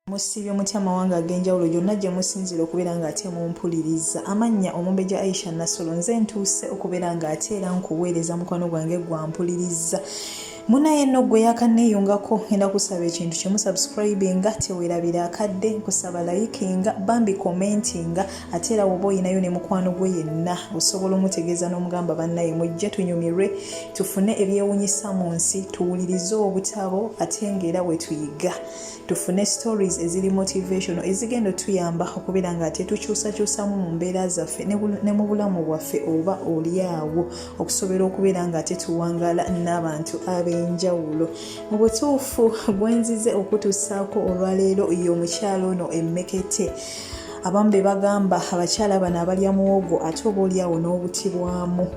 Musibye mutya amawanga ag'enjawulo gyonna gye musinzira okubeera ng'ate mumpuliriza. Amannya Omumbejja Aisha Nassolo, nze ntuuse okubeera ng'ate era nkuweereza mukwano gwange gwampuliriza. Munaye nno gwe yakanneeyungako ngenda kusaba ekintu kimu, subscribinga teweerabira akadde, nkusaba likinga, bambi commentinga, ate era woba oyinayo ne mukwano gwe yenna osobola omutegeeza n'omugamba bannaye mujje tunyumirwe tufune ebyewunyisa mu nsi, tuwulirize obutabo ate ng'era we tuyiga, tufune stories eziri motivational ezigenda tuyamba okubeera ng'ate tukyusakyusamu mu mbeera zaffe ne mu bulamu bwaffe oba oliawo okusobola okubeera ng'ate tuwangaala n'abantu ab'enjawulo. Mu butuufu gwenzize okutussaako olwaleero y'omukyalo ono Emmekete. Abamu be bagamba abakyala bano abalya muwogo ate oba oliawo n'obutibwamu.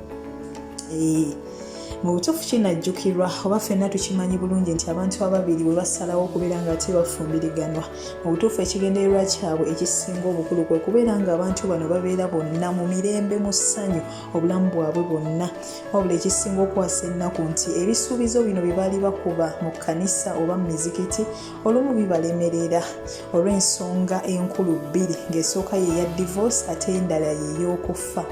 Mu butuufu kinajjukirwa oba ffenna tukimanyi bulungi nti abantu ababiri bwe basalawo okubeera ng'ate bafumbiriganwa, mu butuufu ekigendererwa kyabwe ekisinga obukulu kwe kubeera ng'abantu bano babeera bonna mu mirembe mu ssanyu obulamu bwabwe bwonna. Wabula ekisinga okwasa ennaku nti ebisuubizo bino bye baali bakuba mu kkanisa oba mu mizikiti olumu bibalemerera olw'ensonga enkulu bbiri, ng'esooka ye ya divorce ate endala ye y'okufa.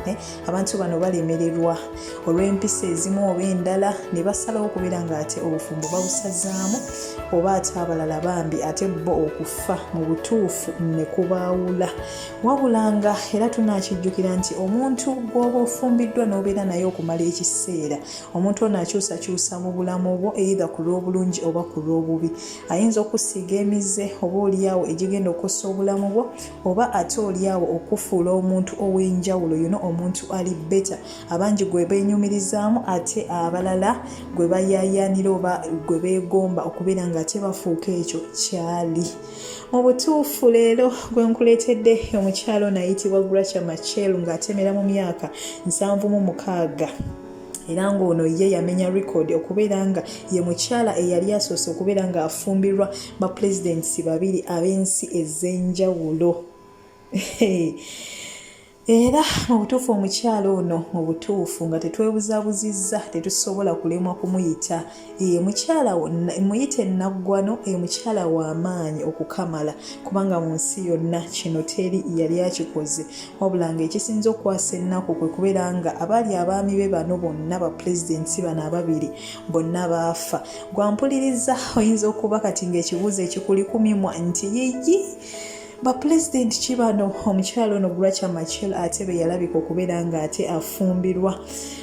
Abantu bano balemererwa olw'empisa ezimu oba endala ne basalawo okubeera ng'ate obufumbo babusazaamu oba ate abalala bambi ate bo okufa mu butuufu ne kubaawula. Wabula nga era tunaakijjukira nti omuntu gw'oba ofumbiddwa n'obeera naye okumala ekiseera, omuntu ono akyusakyusa mu bulamu bwo either ku lw'obulungi oba ku lw'obubi. Ayinza okusiiga emize oba oliawo egigenda okukosa obulamu bwo oba ate oliawo okufuula omuntu ow'enjawulo, yuno omuntu ali beta. Abangi gwe beenyumirizaamu ate abalala gwe bayaayaanira oba gwe beegomba okubeera ng'ate bafuuka ekyo kyali. Mu butuufu leero gwe nkuleetedde omukyalo ono ayitibwa Gracia Machel ng'atemera mu myaka 76. Era ng'ono ye yamenya record okubeera nga ye mukyala eyali asoose okubeera ng'afumbirwa ba presidents babiri ab'ensi ez'enjawulo. Era mu butuufu omukyalo ono mu butuufu nga tetwebuzabuzizza tetusobola kulemwa kumuyita mukyala muyite Naggwano, mukyala w'amaanyi okukamala, kubanga mu nsi yonna kino teri yali akikoze. Wabula ng'ekisinza okwasa ennaku kwe kubeera nga abaali abaami be bano bonna ba presidents bano ababiri bonna baafa. Gwampuliriza oyinza okuba kati ng'ekibuuzo ekikuli kumimwa nti yiyi ba president kibano omukyalo ono Gracia Machel ate be yalabika okubeera ng'ate afumbirwa.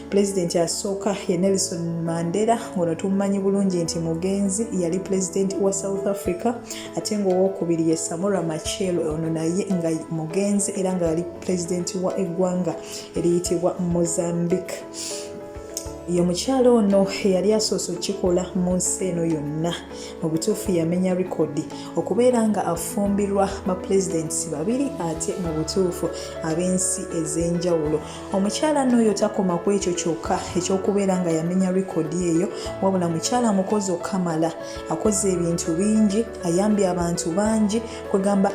President asooka ye Nelson Mandela, ono tumanyi bulungi nti mugenzi, yali president wa South Africa, ate ng'owookubiri ye Samora Machel, ono naye nga mugenzi era nga yali president wa eggwanga eriyitibwa Mozambique. Ye mukyalo ono yali asoose okikola mu nsi eno yonna. Mu butuufu yamenya rekodi okubeera nga afumbirwa ba presidents babiri ate mu butuufu ab'ensi ez'enjawulo. Omukyala n'oyo takoma ku ekyo kyokka eky'okubeera nga yamenya rekodi eyo, wabula mukyala mukozi okamala, akoze ebintu bingi, ayambye abantu bangi, kwegamba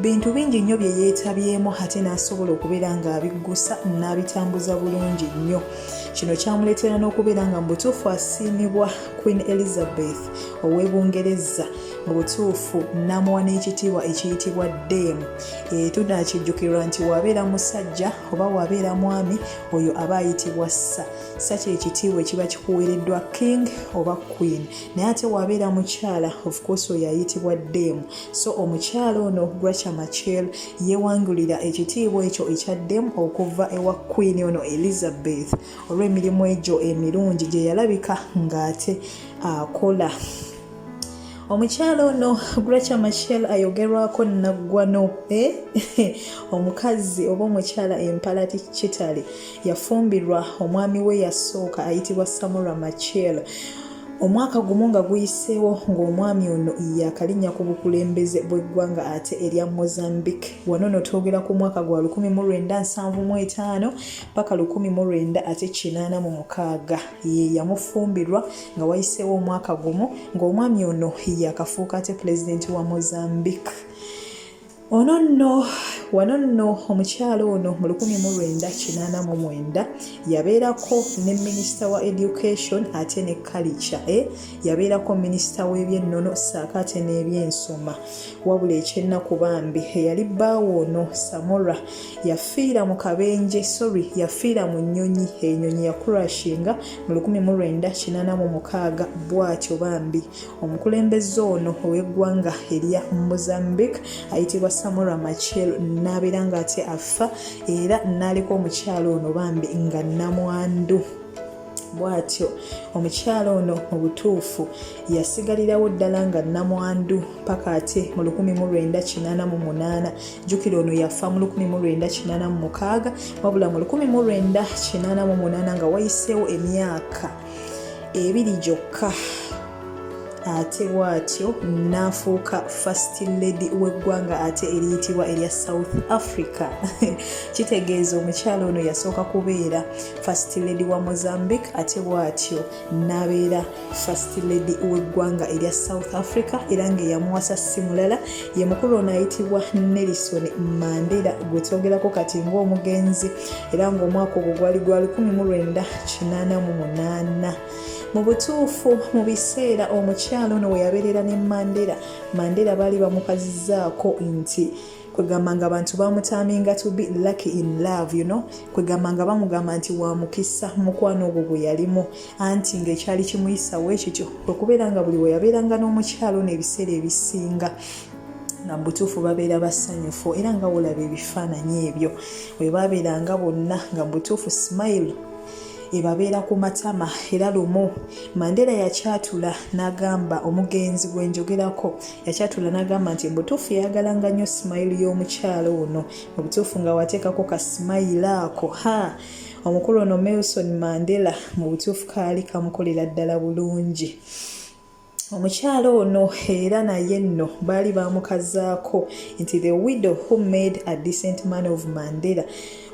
bintu bingi nnyo bye yeetabyemu ate n'asobola okubeera ng'abiggusa n'abitambuza bulungi nnyo. Kino kyamuleetera n'okubeera nga mu butuufu asiimibwa Queen Elizabeth ow'e Bungereza, mu butuufu n'amuwa n'ekitiibwa ekiyitibwa Dame. Tunaakijjukirwa nti wabeera musajja oba wabeera mwami oyo aba ayitibwa Sir. Sa kye ekitiibwa ekiba kikuweereddwa King oba Queen, naye ate wabeera mukyala of course oyo ayitibwa Dame. So omukyala ono Gracia Machel yeewangulira ekitiibwa ekyo ekya Dame okuva ewa Queen ono Elizabeth olw'emirimu egyo emirungi gye yalabika ng'ate akola. Omukyalo ono Gracia Machel ayogerwako Naggwano, omukazi oba omukyala empalati kitale, yafumbirwa omwami we yasooka ayitibwa Samora Machel. Omwaka gumu nga guyiseewo ng'omwami ono yakalinnya ku bukulembeze bw'eggwanga ate erya Mozambique. Wano no twogera ku mwaka gwa 1975 paka 1986 ye yamufumbirwa nga wayiseewo omwaka gumu ng'omwami ono yakafuuka ate president wa Mozambique. Ono nno wano nno omukyalo ono mu 1989 yabeerako ne minisita wa education ate ne culture yabeerako minisita w'ebyennono ssaako ate n'ebyensoma wabula ekyennaku bambi eyali bbaawo ono Samora yafiira mu kabenje yafiira mu nnyonyi enyonyi yakurashinga mu 1986 bw'atyo bambi omukulembeze ono ow'eggwanga erya Mozambique ayitibwa Samora Machel n'abeera nga ate afa era n'aliko omukyalo ono bambi nga nnamwandu bw'atyo omukyalo ono mu butuufu yasigalirawo ddala nga nnamwandu paka ate mu 1988 jjukira ono yafa mu 1986 wabula mu 1988 nga wayiseewo emyaka 2 gyokka ate bw'atyo n'afuuka first lady w'eggwanga ate eriyitibwa erya South Africa kitegeeza omukyalo ono yasooka kubeera first lady wa Mozambique ate bw'atyo n'abeera first lady w'eggwanga erya South Africa era ng'eyamuwasa si mulala ye mukulu ono ayitibwa Nelson Mandela gwe twogerako kati ng'omugenzi era ng'omwaka ogwo gwali 1988 mu butuufu mu biseera omukyalo ono we yabeerera ne Mandela baali bamukazizzaako nti kwegamba nga abantu bamutaaminga to be lucky in love kwegamba nga bamugamba nti wa mukisa mukwano ogwo gwe yalimu anti ng'ekyali kimuyisawo ekityo okubeera nga buli we yabeeranga n'omukyalo ono ebiseera ebisinga nga butuufu babeera basanyufu era nga wolaba ebifaananyi ebyo we babeeranga bonna nga butuufu smile ebabeera ku matama era lumu Mandela yakyatula n'agamba omugenzi gwe njogerako yakyatula n'agamba nti butuufu yayagalanga nnyo smile y'omukyalo ono mu butuufu nga wateekako ka smile ako omukulu ono Nelson Mandela mu butuufu kaali kamukolera ddala bulungi omukyalo ono era naye nno baali bamukazaako nti the widow who made a decent man of Mandela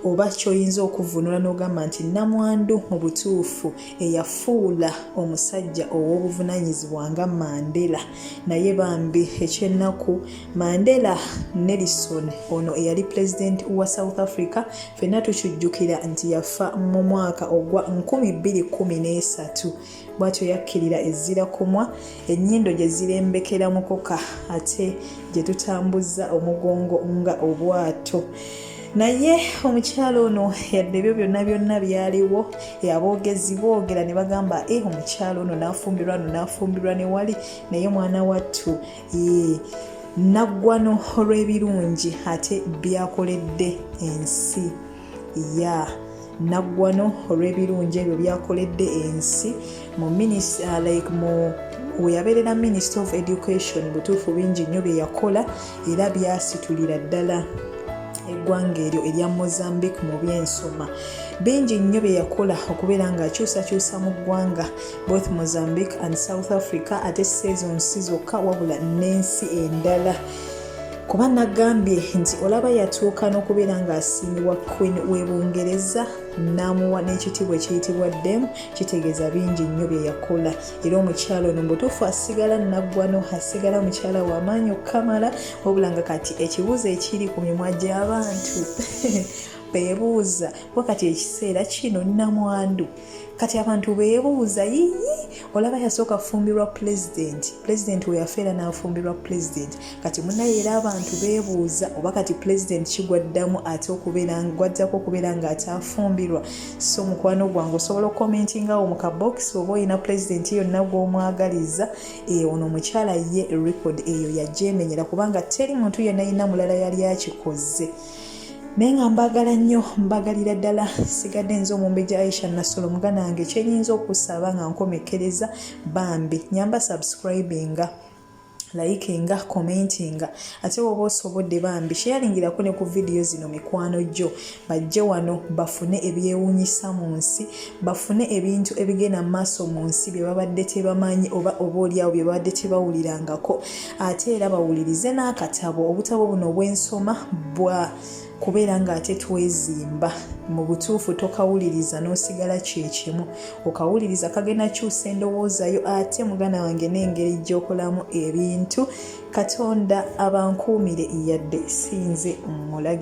oba kyoyinza okuvunula n'ogamba nti nnamwandu mu butuufu eyafuula omusajja ow'obuvunanyizibwa nga Mandela naye bambi ekyennaku Mandela Nelson ono eyali president wa South Africa ffenna tukijjukira nti yafa mu mwaka ogwa 2013 bw'atyo yakkirira ezzira kumwa ennyindo gye zirembekera mukoka ate gye tutambuza omugongo nga obwato naye omukyalo ono yadde ebyo byonna byaliwo aboogezi boogera ne bagamba omukyalo ono n'afumbirwa ne wali naye mwana wattu naggwano olw'ebirungi ate byakoledde ensi naggwano olw'ebirungi ebyo byakoledde ensi we yabeerera Minister of Education butuufu bingi nnyo bye yakola era byasitulira ddala eggwanga eryo erya Mozambique mu byensoma bingi nnyo bye yakola okubeera ng'akyusakyusa mu ggwanga both Mozambique and South Africa ate seasons zokka wabula n'ensi endala kuba nagambye nti olaba yatuuka n'okubeera ng'asiimibwa Queen w'e Bungereza n'amuwa n'ekitiibwa ekiyitibwa ddemu kitegeeza bingi nnyo bye yakola era omukyalo ono butuufu asigala naggwano asigala mukyala w'amaanyi okukamala wabula nga kati ekibuuzo ekiri ku mimwa gy'abantu beebuuza wakati ekiseera kino nnamwandu kati abantu beebuuza olaba yasooka fumbirwa president we yafeera n'afumbirwa president kati munaye era abantu beebuuza oba kati president kigwaddamu ate gwaddako okubeera ng'ate afumbirwa so mukwano gwange osobola okukomentingawo mu kabox oba olina president yonna gw'omwagaliza ono omukyala ye record eyo yagyemenyera kubanga teri muntu yenna yina mulala yali akikoze naye nga mbagalira ddala sigadde nze Omumbejja Aisha Nassolo muganda wange kyenyinza okusaba nga nkomekereza bambi nyamba subscribinga likinga commentinga ate woba osobodde bambi sharingirako ne ku video zino mikwano gyo bajje wano bafune ebyewuunyisa mu nsi bafune ebintu ebigenda maaso mu nsi bye babadde tebamanyi oba oliawo bye babadde tebawulirangako ate era bawulirize n'akatabo obutabo buno bw'ensoma bwa kubeera ng'ate twezimba mu butuufu tokawuliriza n'osigala kyekimu okawuliriza kagenda kyusa endowoozayo ate muganda wange n'engeri gy'okolamu ebintu Katonda abankuumire yadde sinze mulagi